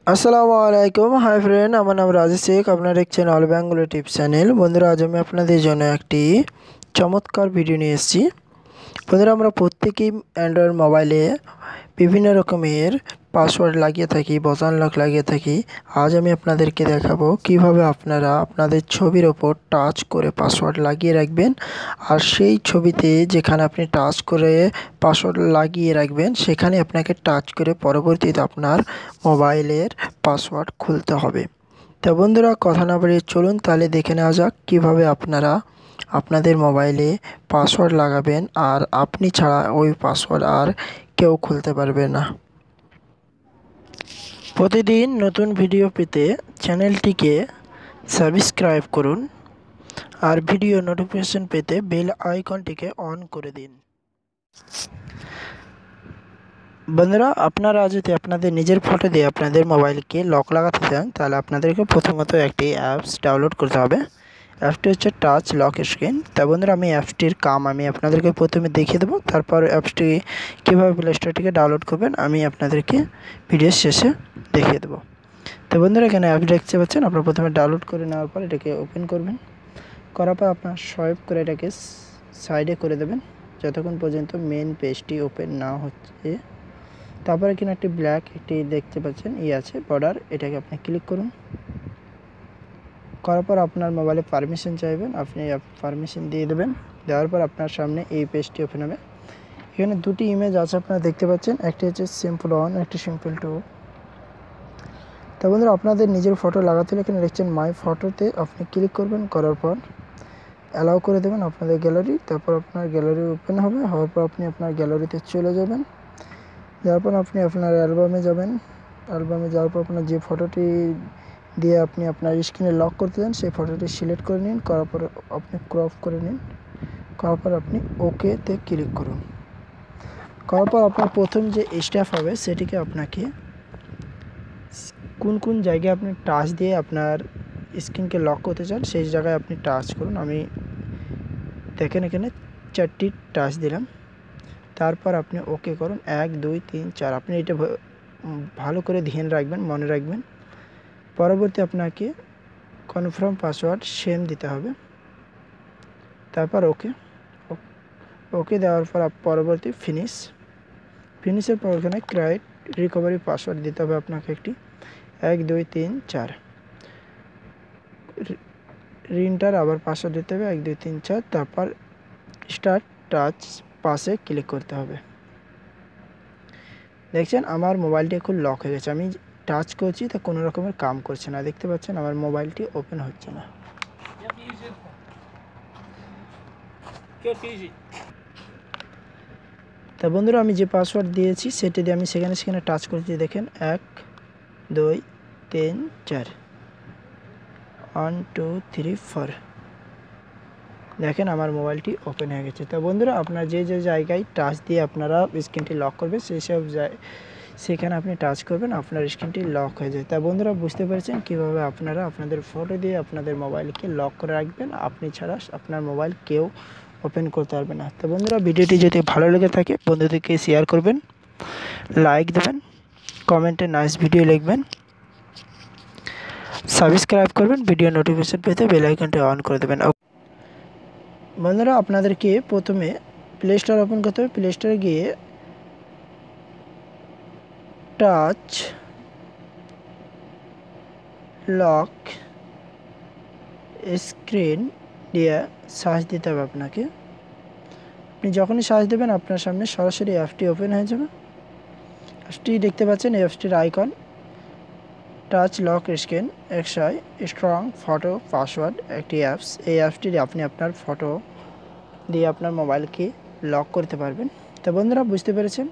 আসসালামু আলাইকুম। Hi friend, আমার নাম রাজেশ শেখ। আপনারা দেখছেন অল বেঙ্গলি টিপস চ্যানেল। বন্ধুরা, আজ আমি আপনাদের জন্য একটি চমৎকার ভিডিও নিয়ে এসেছি। বন্ধুরা, আমরা প্রত্যেকেই অ্যান্ড্রয়েড মোবাইলে বিভিন্ন রকমের পাসওয়ার্ড লাগিয়ে থাকি, বসান লক লাগিয়ে থাকি। আজ আমি আপনাদেরকে দেখাবো কিভাবে আপনারা আপনাদের ছবির ওপর টাচ করে পাসওয়ার্ড লাগিয়ে রাখবেন। আর সেই ছবিতে যেখানে আপনি টাচ করে পাসওয়ার্ড লাগিয়ে রাখবেন সেখানে আপনাকে টাচ করে পরবর্তীতে আপনার মোবাইলের পাসওয়ার্ড খুলতে হবে। তো বন্ধুরা, কথা না বাড়িয়ে চলুন তাহলে দেখে নেওয়া যাক কীভাবে আপনারা আপনাদের মোবাইলে পাসওয়ার্ড লাগাবেন আর আপনি ছাড়া ওই পাসওয়ার্ড আর কেউ খুলতে পারবে না। প্রতিদিন নতুন ভিডিও পেতে চ্যানেলটিকে সাবস্ক্রাইব করুন আর ভিডিও নোটিফিকেশন পেতে বেল আইকনটিকে অন করে দিন। বন্ধুরা, আপনারা যদি আপনাদের নিজের ফটো দিয়ে আপনাদের মোবাইলকে লক লাগাতে চান তাহলে আপনাদেরকে প্রথমত একটি অ্যাপস ডাউনলোড করতে হবে। অ্যাপসটি হচ্ছে টাচ লক স্ক্রিন। তা বন্ধুরা, আমি অ্যাপসটির আমি আপনাদেরকে প্রথমে দেখিয়ে দেবো, তারপর অ্যাপসটি কীভাবে প্লে স্টোর থেকে ডাউনলোড করবেন আমি আপনাদেরকে ভিডিওর শেষে দেখিয়ে দেবো। তো বন্ধুরা, এখানে অ্যাপস দেখতে পাচ্ছেন। আপনারা প্রথমে ডাউনলোড করে নেওয়ার পর এটাকে ওপেন করবেন। করার পর আপনার সোয়াইপ করে এটাকে সাইডে করে দেবেন যতক্ষণ পর্যন্ত মেন পেজটি ওপেন না হচ্ছে। তারপরে এখানে একটি ব্ল্যাক একটি দেখতে পাচ্ছেন আছে বর্ডার, এটাকে আপনি ক্লিক করুন। করার পর আপনার মোবাইলে পারমিশন চাইবেন, আপনি পারমিশন দিয়ে দেবেন। দেওয়ার পর আপনার সামনে এই পেজটি ওপেন হবে। এখানে দুটি ইমেজ আছে আপনারা দেখতে পাচ্ছেন, একটি হচ্ছে সিম্পল 1, একটি সিম্পল 2। তা বন্ধুরা, আপনাদের নিজের ফটো লাগাতে হলে এখানে দেখছেন মাই ফটোতে আপনি ক্লিক করবেন। করার পর অ্যালাউ করে দেবেন আপনাদের গ্যালারি। তারপর আপনার গ্যালারি ওপেন হবে। হওয়ার পর আপনি আপনার গ্যালারিতে চলে যাবেন। যাওয়ার পর আপনি আপনার অ্যালবামে যাবেন। অ্যালবামে যাওয়ার পর আপনার যে ফটোটি দিয়ে আপনি আপনার স্ক্রিনে লক করতে চান সেই ফটোটি সিলেক্ট করে নিন। করার পর আপনি ক্রপ করে নিন। করার পর আপনি ওকেতে ক্লিক করুন। করার পর আপনার প্রথম যে স্টেপ হবে সেটিকে আপনাকে কোন কোন জায়গায় আপনি টাচ দিয়ে আপনার স্ক্রিনকে লক করতে চান সেই জায়গায় আপনি টাচ করুন। আমি দেখেন এখানে 4টি টাচ দিলাম। তারপর আপনি ওকে করুন। 1 2 3 4। আপনি এটা ভালো করে ধ্যান রাখবেন, মনে রাখবেন। পরবর্তী আপনাকে কনফার্ম পাসওয়ার্ড সেম দিতে হবে। তারপর ওকে দেওয়ার পর পরবর্তী ফিনিশের পর ওখানে ক্রিয়েট রিকভারি পাসওয়ার্ড দিতে হবে আপনাকে একটি 1 2 3 4। রিন্টার আবার পাসওয়ার্ড দিতে হবে 1 2 3 4। তারপর স্টার্ট টাচ পাসে ক্লিক করতে হবে। দেখছেন আমার মোবাইলটি এখন লক হয়ে গেছে। আমি টাচ করছি তা কোনো রকমের কাম করছে না। দেখতে পাচ্ছেন আমার মোবাইলটি ওপেন হচ্ছে না। তা বন্ধুরা, আমি যে পাসওয়ার্ড দিয়েছি সেটি দিয়ে আমি সেখানে টাচ করছি। দেখেন 1 2 3 4 1 2 3 4। দেখেন আমার মোবাইলটি ওপেন হয়ে গেছে। তো বন্ধুরা, আপনার যে জায়গায় টাচ দিয়ে আপনারা স্ক্রিনটি লক করবে সেখানে আপনি টাচ করবেন, আপনার স্ক্রিনটি লক হয়ে যায়। তা বন্ধুরা, বুঝতে পেরেছেন কীভাবে আপনারা আপনাদের ফটো দিয়ে আপনাদের মোবাইলকে লক করে রাখবেন। আপনি ছাড়া আপনার মোবাইল কেউ ওপেন করতে পারবে না। তো বন্ধুরা, ভিডিওটি যদি ভালো লেগে থাকে বন্ধুদেরকে শেয়ার করবেন, লাইক দেবেন, কমেন্টে নাইস ভিডিও লিখবেন, সাবস্ক্রাইব করবেন, ভিডিও নোটিফিকেশন পেতে বেল আইকনটি অন করে দেবেন। বন্ধুরা, আপনাদেরকে প্রথমে প্লে স্টোর ওপেন করতে হবে। প্লে স্টোরে গিয়ে টাচ লক স্ক্রিন দিয়ে সার্চ দিতে হবে আপনাকে। আপনি যখনই সার্চ দেবেন আপনার সামনে সরাসরি অ্যাপটি ওপেন হয়ে যাবে। অ্যাপসটি দেখতে পাচ্ছেন, এই অ্যাপসটির icon touch lock screen XI strong photo password একটি অ্যাপস। এই অ্যাপসটি আপনি আপনার ফটো দিয়ে আপনার মোবাইলকে লক করতে পারবেন। তো বন্ধুরা, বুঝতে পেরেছেন